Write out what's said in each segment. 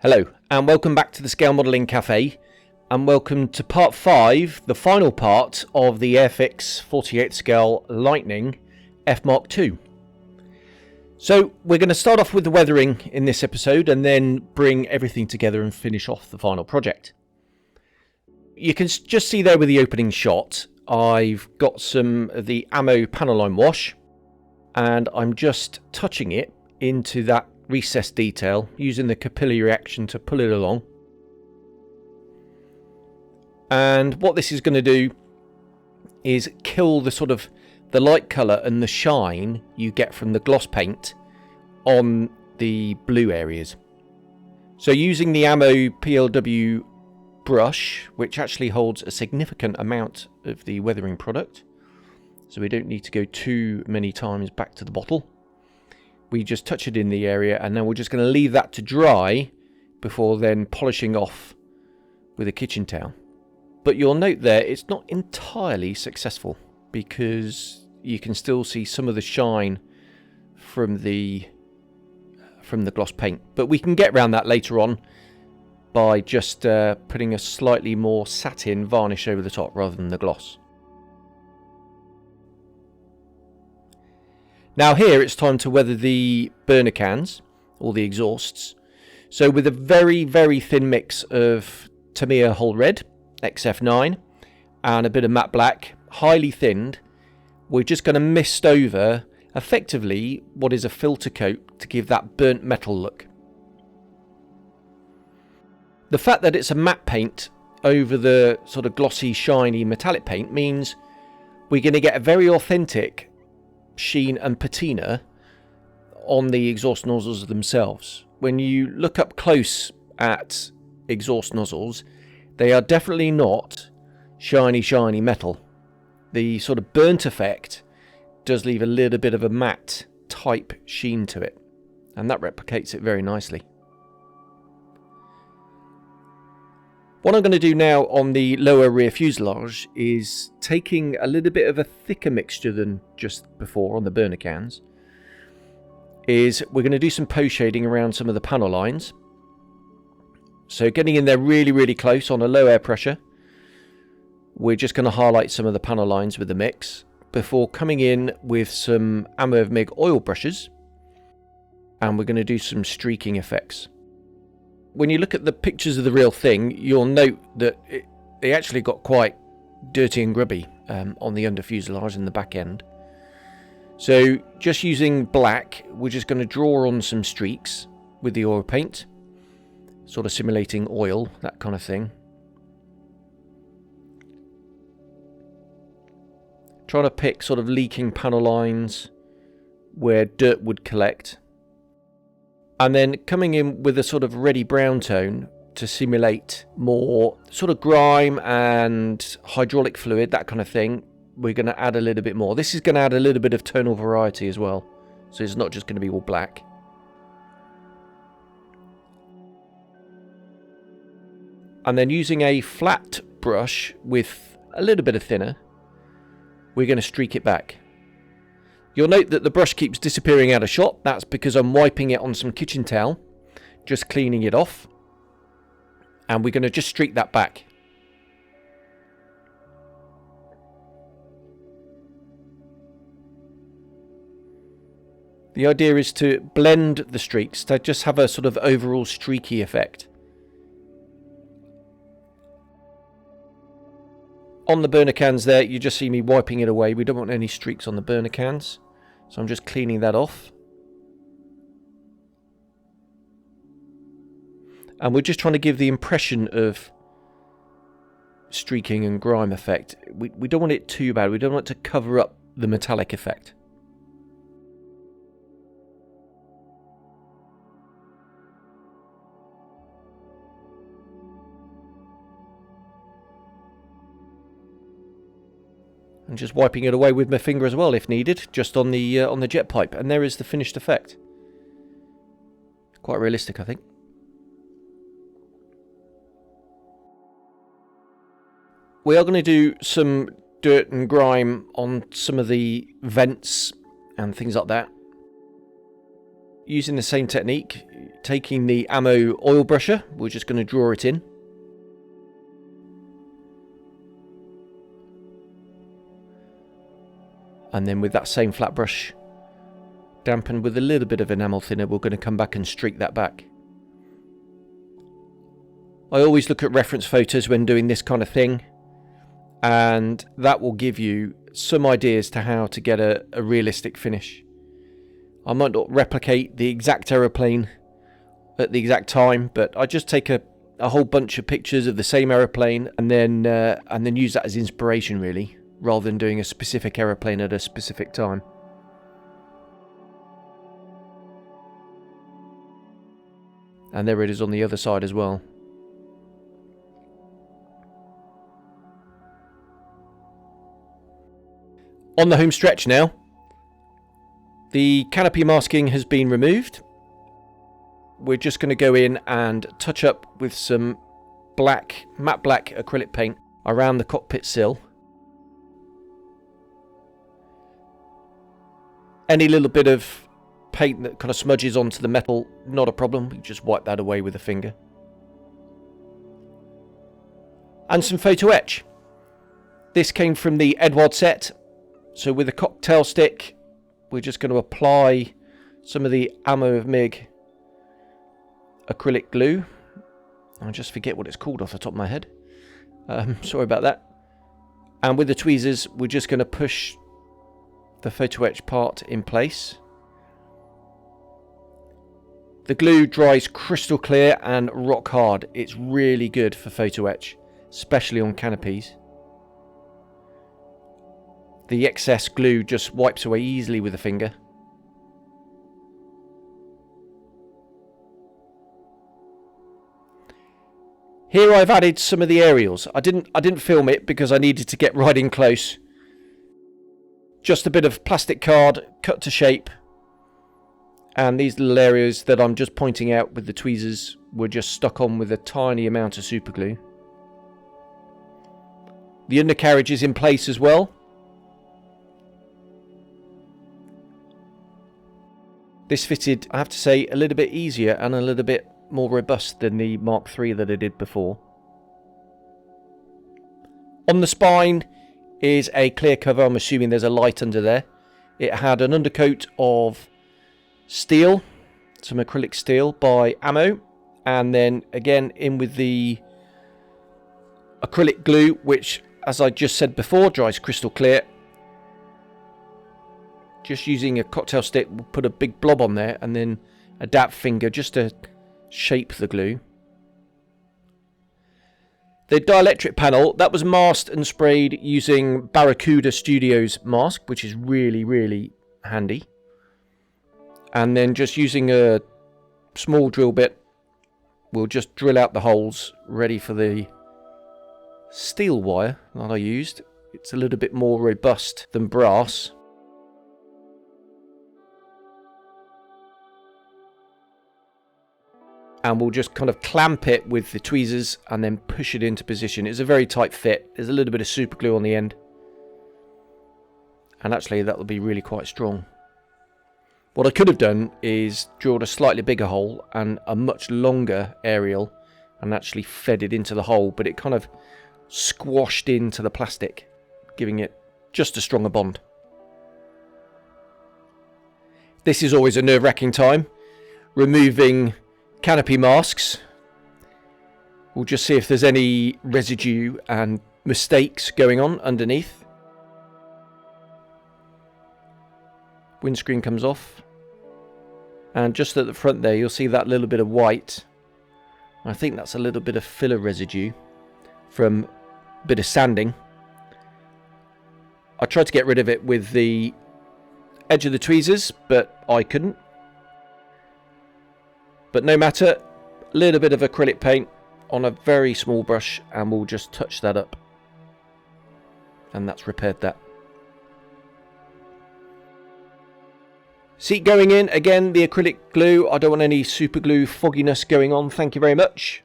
Hello and welcome back to the Scale Modelling Cafe, and welcome to part 5, the final part of the Airfix 48 scale Lightning F.Mk. So we're going to start off with the weathering in this episode and then bring everything together and finish off the final project. You can just see there with the opening shot, I've got some of the ammo panel line wash and I'm just touching it into that recessed detail using the capillary action to pull it along. And what this is going to do is kill the sort of the light colour and the shine you get from the gloss paint on the blue areas. So using the ammo PLW brush, which actually holds a significant amount of the weathering product, so we don't need to go too many times back to the bottle. We just touch it in the area and then we're just going to leave that to dry before then polishing off with a kitchen towel. But you'll note there it's not entirely successful because you can still see some of the shine from the gloss paint. But we can get around that later on by just putting a slightly more satin varnish over the top rather than the gloss. Now here it's time to weather the burner cans, or the exhausts. So with a very, very thin mix of Tamiya Whole Red XF9 and a bit of matte black, highly thinned, we're just going to mist over effectively what is a filter coat to give that burnt metal look. The fact that it's a matte paint over the sort of glossy, shiny metallic paint means we're going to get a very authentic sheen and patina on the exhaust nozzles themselves. When you look up close at exhaust nozzles, they are definitely not shiny metal. The sort of burnt effect does leave a little bit of a matte type sheen to it, and that replicates it very nicely. What I'm going to do now on the lower rear fuselage is taking a little bit of a thicker mixture than just before on the burner cans. Is we're going to do some post shading around some of the panel lines. So getting in there really close on a low air pressure. We're just going to highlight some of the panel lines with the mix before coming in with some Ammo F.Mk oil brushes. And we're going to do some streaking effects. When you look at the pictures of the real thing, you'll note that they actually got quite dirty and grubby on the under fuselage and the back end. So just using black, we're just going to draw on some streaks with the oil paint, sort of simulating oil, that kind of thing. Trying to pick sort of leaking panel lines where dirt would collect. And then coming in with a sort of reddy brown tone to simulate more sort of grime and hydraulic fluid, that kind of thing. We're going to add a little bit more. This is going to add a little bit of tonal variety as well. So it's not just going to be all black. And then using a flat brush with a little bit of thinner, we're going to streak it back. You'll note that the brush keeps disappearing out of shot. That's because I'm wiping it on some kitchen towel, just cleaning it off. And we're going to just streak that back. The idea is to blend the streaks to just have a sort of overall streaky effect. On the burner cans there, you just see me wiping it away. We don't want any streaks on the burner cans. So I'm just cleaning that off. And we're just trying to give the impression of streaking and grime effect. We don't want it too bad. We don't want it to cover up the metallic effect. And just wiping it away with my finger as well if needed, just on the jet pipe. And there is the finished effect. Quite realistic, I think. We are going to do some dirt and grime on some of the vents and things like that. using the same technique, taking the ammo oil brusher, we're just going to draw it in. And then with that same flat brush, dampened with a little bit of enamel thinner, we're going to come back and streak that back. I always look at reference photos when doing this kind of thing, and that will give you some ideas to how to get a realistic finish. I might not replicate the exact aeroplane at the exact time, but I just take a whole bunch of pictures of the same aeroplane and then use that as inspiration, really, rather than doing a specific aeroplane at a specific time. And there it is on the other side as well. On the home stretch now, the canopy masking has been removed. We're just going to go in and touch up with some matte black acrylic paint around the cockpit sill. Any little bit of paint that kind of smudges onto the metal, not a problem. You just wipe that away with a finger. And some photo etch. This came from the Edward set. So with a cocktail stick, we're just going to apply some of the F.Mk acrylic glue. I just forget what it's called off the top of my head. Sorry about that. And with the tweezers, we're just going to push the photo etch part in place. The glue dries crystal clear and rock hard. It's really good for photo etch, especially on canopies. The excess glue just wipes away easily with a finger. Here I've added some of the aerials. I didn't film it because I needed to get right in close. Just a bit of plastic card cut to shape. And these little areas that I'm just pointing out with the tweezers were just stuck on with a tiny amount of super glue. The undercarriage is in place as well. This fitted, I have to say, a little bit easier and a little bit more robust than the Mark III that I did before. On the spine is a clear cover. I'm assuming there's a light under there. It had an undercoat of steel, some acrylic steel by Ammo, and then again in with the acrylic glue, which, as I just said before, dries crystal clear. Just using a cocktail stick, we'll put a big blob on there and then a dab finger just to shape the glue. The dielectric panel, that was masked and sprayed using Barracuda Studios mask, which is really, really handy. And then just using a small drill bit, we'll just drill out the holes ready for the steel wire that I used. It's a little bit more robust than brass. And we'll just kind of clamp it with the tweezers and then push it into position. It's a very tight fit. There's a little bit of super glue on the end. And actually that will be really quite strong. What I could have done is drilled a slightly bigger hole and a much longer aerial and actually fed it into the hole, but it kind of squashed into the plastic, giving it just a stronger bond. This is always a nerve-wracking time, removing canopy masks. We'll just see if there's any residue and mistakes going on underneath. Windscreen comes off, and just at the front there you'll see that little bit of white. I think that's a little bit of filler residue from a bit of sanding. I tried to get rid of it with the edge of the tweezers, but I couldn't. But no matter, a little bit of acrylic paint on a very small brush and we'll just touch that up. And that's repaired that. Seat going in, again the acrylic glue. I don't want any super glue fogginess going on, thank you very much.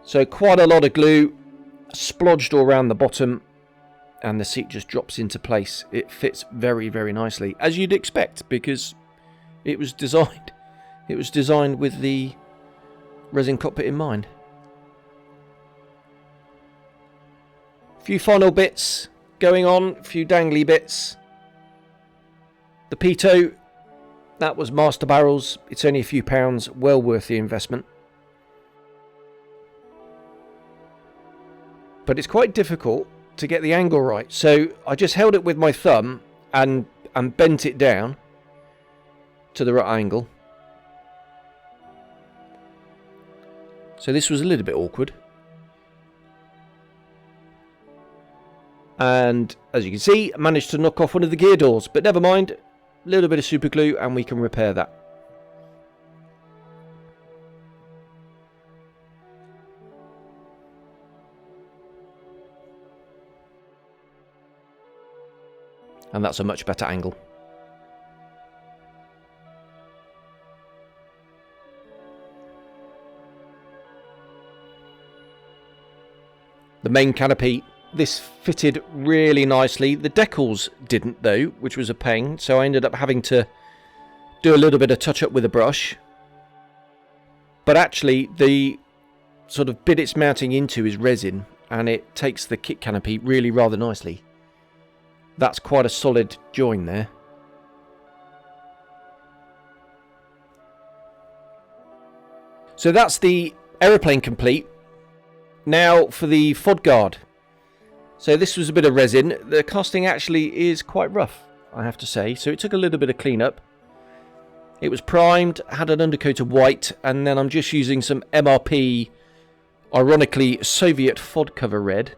So quite a lot of glue splodged all around the bottom and the seat just drops into place. It fits very, very nicely, as you'd expect, because It was designed. It was designed with the resin cockpit in mind. A few final bits going on, a few dangly bits. The pitot, that was master barrels. It's only a few pounds, well worth the investment. But it's quite difficult to get the angle right. So I just held it with my thumb and bent it down to the right angle. So this was a little bit awkward. And as you can see, I managed to knock off one of the gear doors, but never mind. A little bit of super glue and we can repair that. And that's a much better angle. The main canopy, this fitted really nicely. The decals didn't though, which was a pain, so I ended up having to do a little bit of touch up with a brush. But actually the sort of bit it's mounting into is resin, and it takes the kit canopy really rather nicely. That's quite a solid join there. So that's the aeroplane complete. Now for the FOD guard. So this was a bit of resin. The casting actually is quite rough, I have to say. So it took a little bit of cleanup. It was primed, had an undercoat of white, and then I'm just using some MRP, ironically Soviet FOD cover red.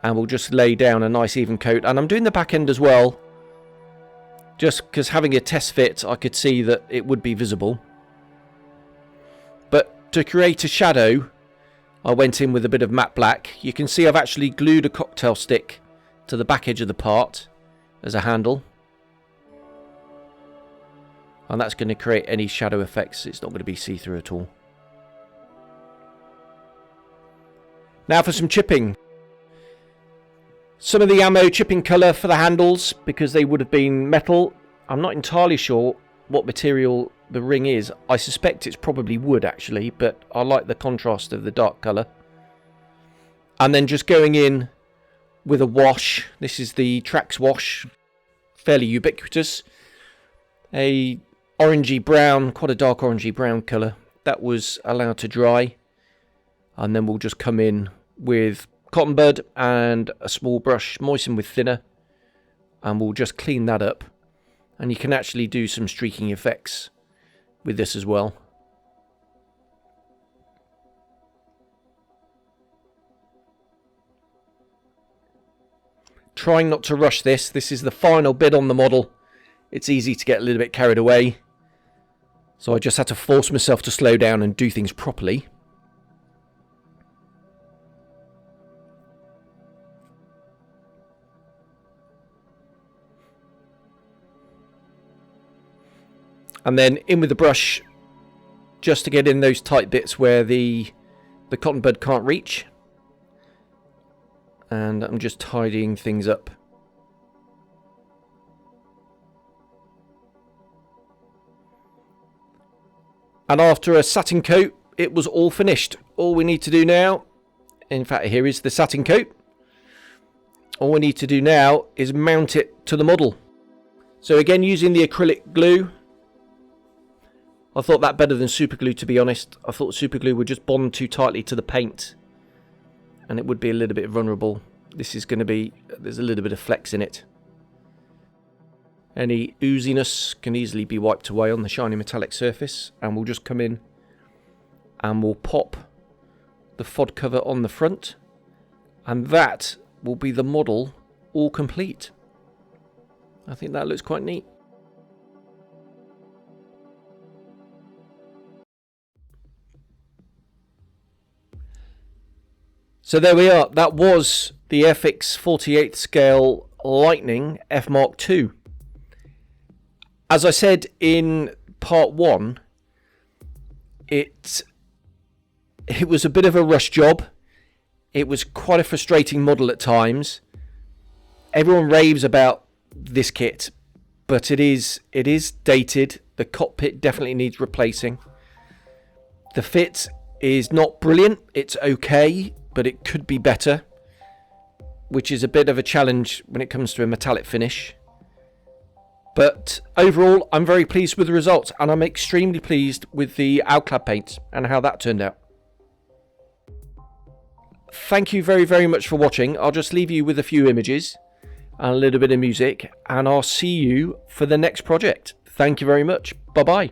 And we'll just lay down a nice even coat. And I'm doing the back end as well, just because having a test fit, I could see that it would be visible. But to create a shadow, I went in with a bit of matte black. You can see I've actually glued a cocktail stick to the back edge of the part as a handle. And that's going to create any shadow effects. It's not going to be see-through at all. Now for some chipping. Some of the ammo chipping colour for the handles, because they would have been metal. I'm not entirely sure what material the ring is. I suspect it's probably wood actually, but I like the contrast of the dark colour. And then just going in with a wash. This is the Trax wash, fairly ubiquitous. A orangey brown, quite a dark orangey brown colour. That was allowed to dry. And then we'll just come in with cotton bud and a small brush moistened with thinner, and we'll just clean that up. And you can actually do some streaking effects with this as well. Trying not to rush this. This is the final bit on the model. It's easy to get a little bit carried away, so I just had to force myself to slow down and do things properly. And then in with the brush, just to get in those tight bits where the cotton bud can't reach. And I'm just tidying things up. And after a satin coat, it was all finished. All we need to do now, in fact here is the satin coat. All we need to do now is mount it to the model. So again, using the acrylic glue. I thought that better than super glue, to be honest. I thought super glue would just bond too tightly to the paint, and it would be a little bit vulnerable. This is going to be, there's a little bit of flex in it. Any ooziness can easily be wiped away on the shiny metallic surface, and we'll just come in and we'll pop the FOD cover on the front, and that will be the model all complete. I think that looks quite neat. So there we are. That was the Airfix 48th scale Lightning F.Mk. As I said in part 1, it was a bit of a rush job. It was quite a frustrating model at times. Everyone raves about this kit, but it is dated. The cockpit definitely needs replacing. The fit is not brilliant. It's okay, but it could be better, which is a bit of a challenge when it comes to a metallic finish. But overall, I'm very pleased with the results, and I'm extremely pleased with the Alclad paint and how that turned out. Thank you very, very much for watching. I'll just leave you with a few images and a little bit of music, and I'll see you for the next project. Thank you very much. Bye-bye.